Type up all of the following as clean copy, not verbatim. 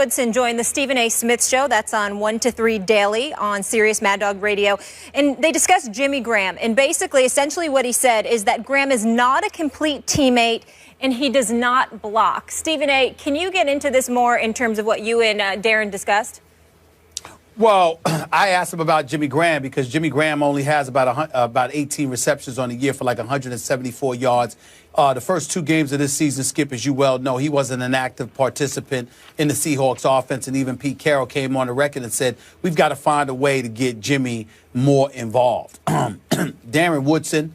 Woodson joined the Stephen A. Smith Show. That's on 1 to 3 daily on Sirius Mad Dog Radio. And they discussed Jimmy Graham. And basically, essentially what he said is that Graham is not a complete teammate and he does not block. Stephen A., can you get into this more in terms of what you and Darren discussed? Well, I asked him about Jimmy Graham because Jimmy Graham only has about 18 receptions on the year for like 174 yards. The first 2 games of this season, Skip, as you well know, he wasn't an active participant in the Seahawks offense. And even Pete Carroll came on the record and said, we've got to find a way to get Jimmy more involved. Darren Woodson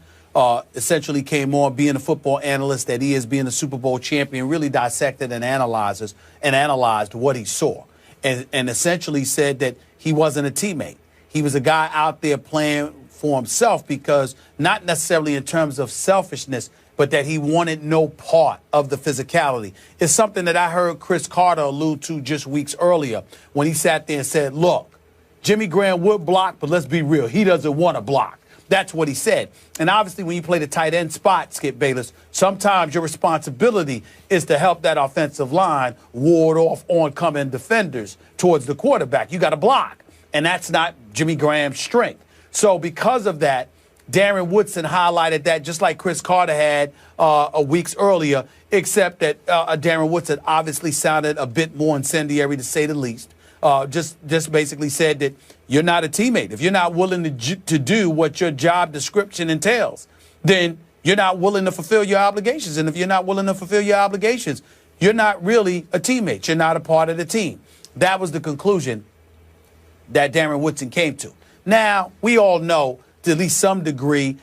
essentially came on being a football analyst that he is, being a Super Bowl champion, really dissected and analyzed what he saw. And essentially said that he wasn't a teammate. He was a guy out there playing for himself because not necessarily in terms of selfishness, but that he wanted no part of the physicality. It's something that I heard Chris Carter allude to just weeks earlier when he sat there and said, look, Jimmy Graham would block, but let's be real, he doesn't want to block. That's what he said. And obviously, when you play the tight end spot, Skip Bayless, sometimes your responsibility is to help that offensive line ward off oncoming defenders towards the quarterback. You got to block. And that's not Jimmy Graham's strength. So because of that, Darren Woodson highlighted that just like Chris Carter had weeks earlier, except that Darren Woodson obviously sounded a bit more incendiary, to say the least. Just basically said that you're not a teammate. If you're not willing to do what your job description entails, then you're not willing to fulfill your obligations. And if you're not willing to fulfill your obligations, you're not really a teammate. You're not a part of the team. That was the conclusion that Darren Woodson came to. Now, we all know, to at least some degree,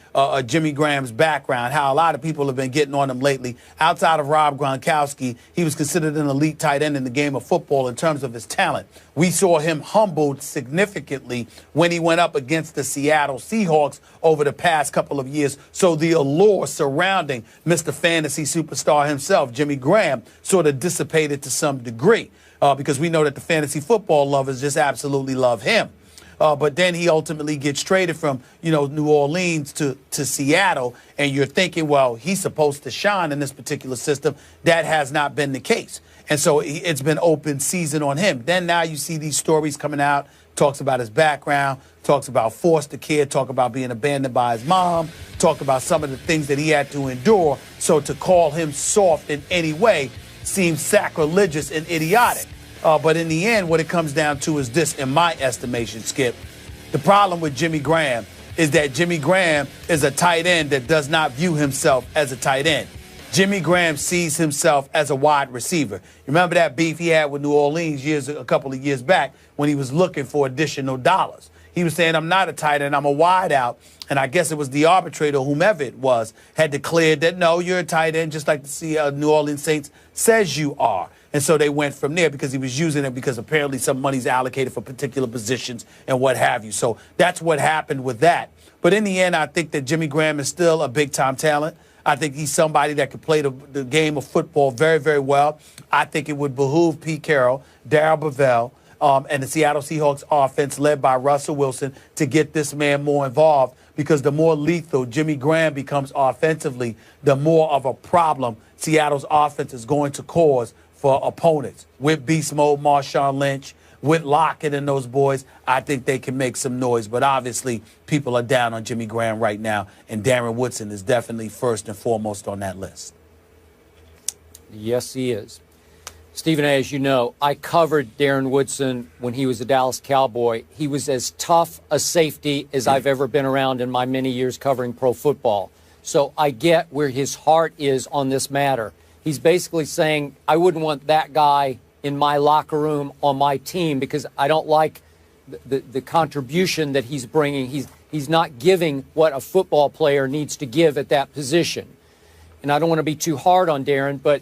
Jimmy Graham's background, how a lot of people have been getting on him lately. Outside of Rob Gronkowski, he was considered an elite tight end in the game of football in terms of his talent. We saw him humbled significantly when he went up against the Seattle Seahawks over the past couple of years. So the allure surrounding Mr. Fantasy superstar himself, Jimmy Graham, sort of dissipated to some degree because we know that the fantasy football lovers just absolutely love him. But then he ultimately gets traded from, New Orleans to Seattle. And you're thinking, well, he's supposed to shine in this particular system. That has not been the case. And so it's been open season on him. Then now you see these stories coming out, talks about his background, talks about foster care, talk about being abandoned by his mom, talk about some of the things that he had to endure. So to call him soft in any way seems sacrilegious and idiotic. But in the end, what it comes down to is this, in my estimation, Skip. The problem with Jimmy Graham is that Jimmy Graham is a tight end that does not view himself as a tight end. Jimmy Graham sees himself as a wide receiver. Remember that beef he had with New Orleans a couple of years back when he was looking for additional dollars. He was saying, I'm not a tight end, I'm a wide out. And I guess it was the arbitrator, whomever it was, had declared that, no, you're a tight end, just like the New Orleans Saints says you are. And so they went from there because he was using it because apparently some money's allocated for particular positions and what have you. So that's what happened with that. But in the end, I think that Jimmy Graham is still a big-time talent. I think he's somebody that could play the game of football very, very well. I think it would behoove Pete Carroll, Darrell Bevell, and the Seattle Seahawks offense led by Russell Wilson to get this man more involved, because the more lethal Jimmy Graham becomes offensively, the more of a problem Seattle's offense is going to cause for opponents. With beast mode Marshawn Lynch, with Lockett and those boys, I think they can make some noise. But obviously, people are down on Jimmy Graham right now, and Darren Woodson is definitely first and foremost on that list. Yes, he is. Stephen A., as you know, I covered Darren Woodson when he was a Dallas Cowboy. He was as tough a safety as I've ever been around in my many years covering pro football. So I get where his heart is on this matter. He's basically saying, I wouldn't want that guy in my locker room on my team because I don't like the contribution that he's bringing. He's not giving what a football player needs to give at that position. And I don't want to be too hard on Darren, but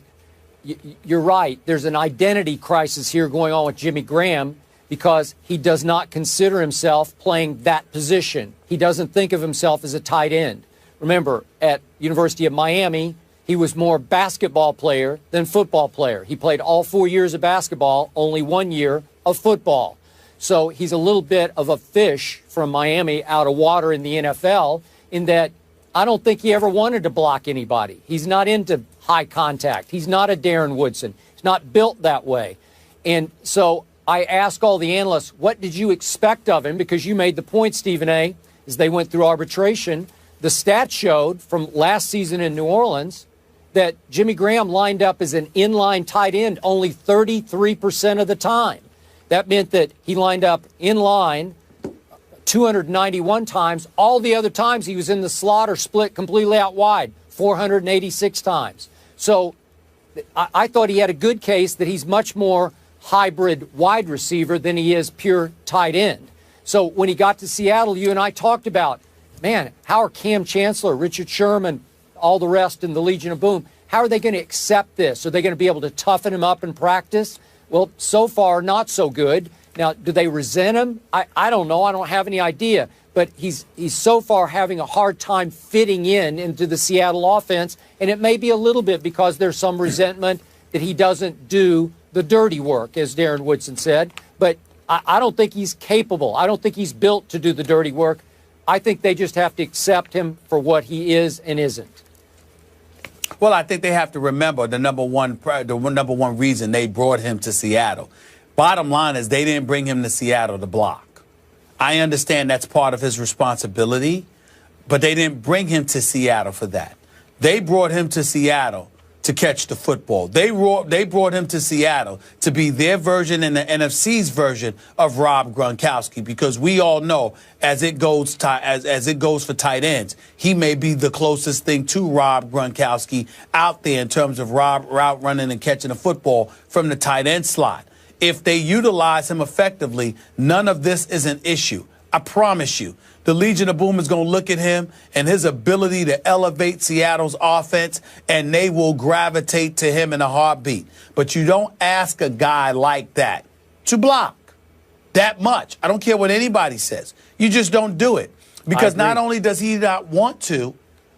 you're right. There's an identity crisis here going on with Jimmy Graham because he does not consider himself playing that position. He doesn't think of himself as a tight end. Remember, at University of Miami, he was more basketball player than football player. He played all 4 years of basketball, only 1 year of football. So he's a little bit of a fish from Miami out of water in the NFL in that I don't think he ever wanted to block anybody. He's not into high contact. He's not a Darren Woodson. He's not built that way. And so I ask all the analysts, what did you expect of him? Because you made the point, Stephen A., as they went through arbitration. The stats showed from last season in New Orleans that Jimmy Graham lined up as an inline tight end only 33% of the time. That meant that he lined up in line 291 times. All the other times he was in the slot or split completely out wide, 486 times. So I thought he had a good case that he's much more hybrid wide receiver than he is pure tight end. So when he got to Seattle, you and I talked about, man, how are Cam Chancellor, Richard Sherman, all the rest in the Legion of Boom, how are they going to accept this? Are they going to be able to toughen him up in practice? Well, so far, not so good. Now, do they resent him? I don't know. I don't have any idea. But he's so far having a hard time fitting into the Seattle offense, and it may be a little bit because there's some resentment that he doesn't do the dirty work, as Darren Woodson said. But I don't think he's capable. I don't think he's built to do the dirty work. I think they just have to accept him for what he is and isn't. Well, I think they have to remember the number one reason they brought him to Seattle. Bottom line is they didn't bring him to Seattle to block. I understand that's part of his responsibility, but they didn't bring him to Seattle for that. They brought him to Seattle to catch the football. They brought him to Seattle to be their version and the NFC's version of Rob Gronkowski, because we all know as it goes for tight ends, he may be the closest thing to Rob Gronkowski out there in terms of route running and catching the football from the tight end slot. If they utilize him effectively, none of this is an issue. I promise you. The Legion of Boom is going to look at him and his ability to elevate Seattle's offense, and they will gravitate to him in a heartbeat. But you don't ask a guy like that to block that much. I don't care what anybody says. You just don't do it. Because not only does he not want to,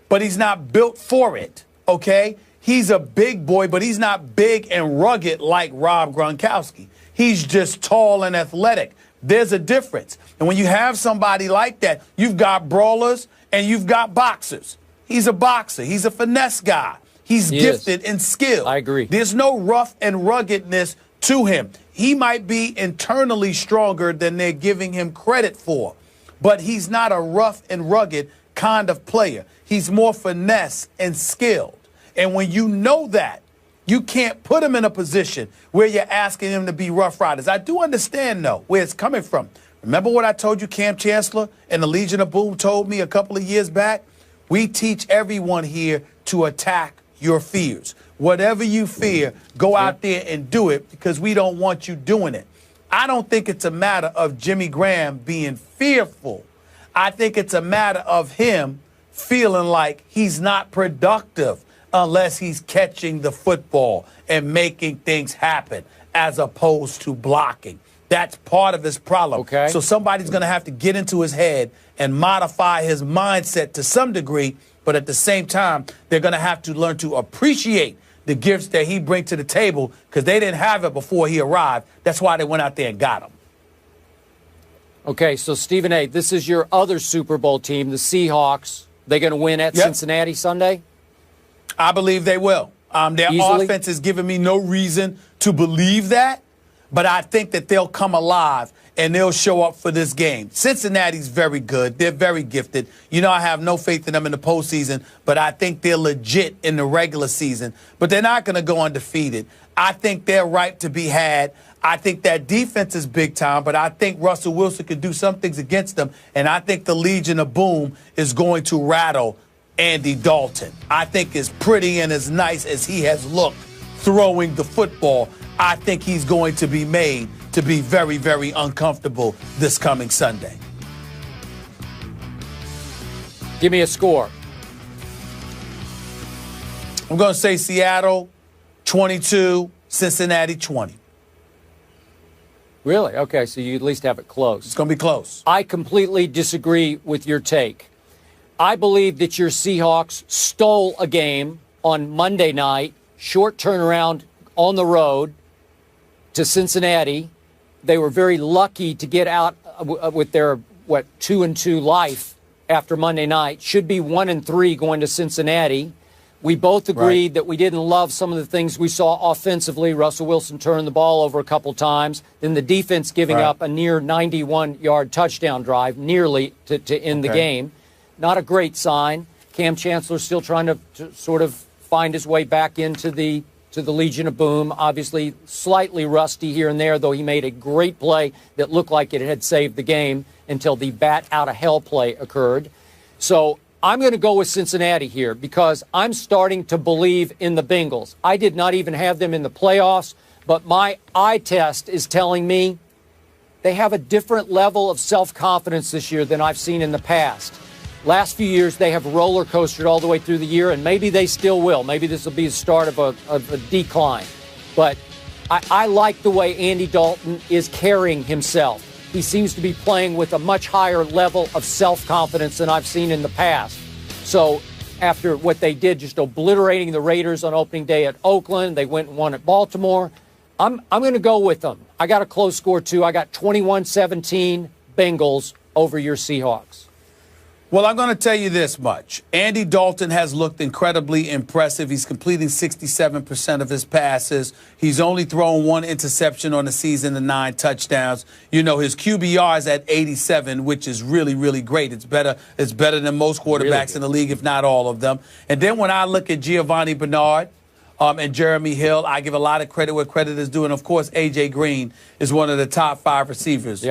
but he's not built for it, okay? He's a big boy, but he's not big and rugged like Rob Gronkowski. He's just tall and athletic. There's a difference. And when you have somebody like that, you've got brawlers and you've got boxers. He's a boxer. He's a finesse guy. He's gifted in skill. I agree. There's no rough and ruggedness to him. He might be internally stronger than they're giving him credit for, but he's not a rough and rugged kind of player. He's more finesse and skilled. And when you know that, you can't put him in a position where you're asking him to be Rough Riders. I do understand, though, where it's coming from. Remember what I told you Cam Chancellor and the Legion of Boom told me a couple of years back? We teach everyone here to attack your fears. Whatever you fear, go out there and do it, because we don't want you doing it. I don't think it's a matter of Jimmy Graham being fearful. I think it's a matter of him feeling like he's not productive unless he's catching the football and making things happen as opposed to blocking. That's part of his problem. Okay. So somebody's going to have to get into his head and modify his mindset to some degree, but at the same time, they're going to have to learn to appreciate the gifts that he brings to the table, because they didn't have it before he arrived. That's why they went out there and got him. Okay, so Stephen A., this is your other Super Bowl team, the Seahawks. They going to win at Cincinnati Sunday? I believe they will. Their offense is giving me no reason to believe that, but I think that they'll come alive and they'll show up for this game. Cincinnati's very good. They're very gifted. You know, I have no faith in them in the postseason, but I think they're legit in the regular season. But they're not going to go undefeated. I think they're ripe to be had. I think that defense is big time, but I think Russell Wilson could do some things against them, and I think the Legion of Boom is going to rattle Andy Dalton. I think as pretty and as nice as he has looked throwing the football, I think he's going to be made to be very, very uncomfortable this coming Sunday. Give me a score. I'm going to say Seattle 22, Cincinnati 20. Really? Okay, so you at least have it close. It's going to be close. I completely disagree with your take. I believe that your Seahawks stole a game on Monday night, short turnaround on the road to Cincinnati. They were very lucky to get out with their, 2-2 life after Monday night. Should be 1-3 going to Cincinnati. We both agreed that we didn't love some of the things we saw offensively. Russell Wilson turned the ball over a couple times. Then the defense giving up a near 91-yard touchdown drive, nearly to end the game. Not a great sign. Cam Chancellor still trying to sort of find his way back into the Legion of Boom. Obviously slightly rusty here and there, though he made a great play that looked like it had saved the game until the bat out of hell play occurred. So I'm going to go with Cincinnati here because I'm starting to believe in the Bengals. I did not even have them in the playoffs, but my eye test is telling me they have a different level of self-confidence this year than I've seen in the past. Last few years, they have roller coastered all the way through the year, and maybe they still will. Maybe this will be the start of a decline. But I like the way Andy Dalton is carrying himself. He seems to be playing with a much higher level of self-confidence than I've seen in the past. So after what they did, just obliterating the Raiders on opening day at Oakland, they went and won at Baltimore. I'm going to go with them. I got a close score, too. I got 21-17 Bengals over your Seahawks. Well, I'm going to tell you this much. Andy Dalton has looked incredibly impressive. He's completing 67% of his passes. He's only thrown one interception on the season and 9 touchdowns. You know, his QBR is at 87, which is really, really great. It's better than most quarterbacks in the league, if not all of them. And then when I look at Giovanni Bernard and Jeremy Hill, I give a lot of credit where credit is due. And, of course, A.J. Green is one of the top 5 receivers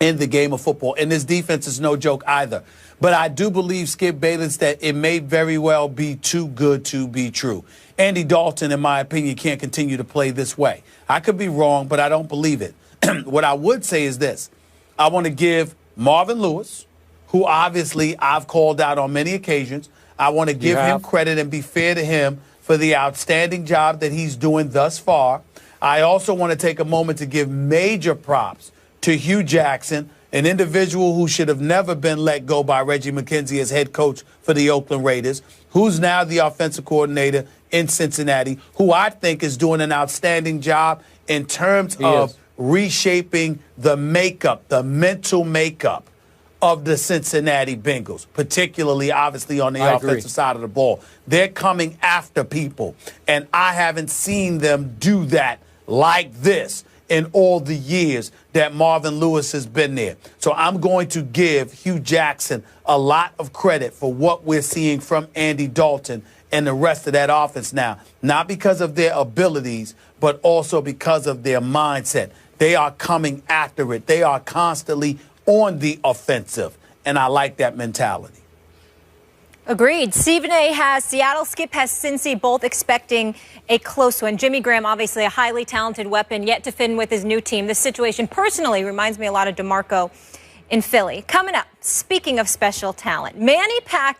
in the game of football. And this defense is no joke either. But I do believe, Skip Bayless, that it may very well be too good to be true. Andy Dalton, in my opinion, can't continue to play this way. I could be wrong, but I don't believe it. What I would say is this. I want to give Marvin Lewis, who obviously I've called out on many occasions, I want to give him credit and be fair to him for the outstanding job that he's doing thus far. I also want to take a moment to give major props to Hugh Jackson, an individual who should have never been let go by Reggie McKenzie as head coach for the Oakland Raiders, who's now the offensive coordinator in Cincinnati, who I think is doing an outstanding job in terms of reshaping the makeup, the mental makeup of the Cincinnati Bengals, particularly, obviously, on the offensive side of the ball. They're coming after people, and I haven't seen them do that like this in all the years that Marvin Lewis has been there. So I'm going to give Hugh Jackson a lot of credit for what we're seeing from Andy Dalton and the rest of that offense now, not because of their abilities, but also because of their mindset. They are coming after it. They are constantly on the offensive, and I like that mentality. Agreed. Stephen A. has Seattle, Skip has Cincy, both expecting a close one. Jimmy Graham, obviously a highly talented weapon, yet to fit in with his new team. This situation personally reminds me a lot of DeMarco in Philly. Coming up, speaking of special talent, Manny Pacquiao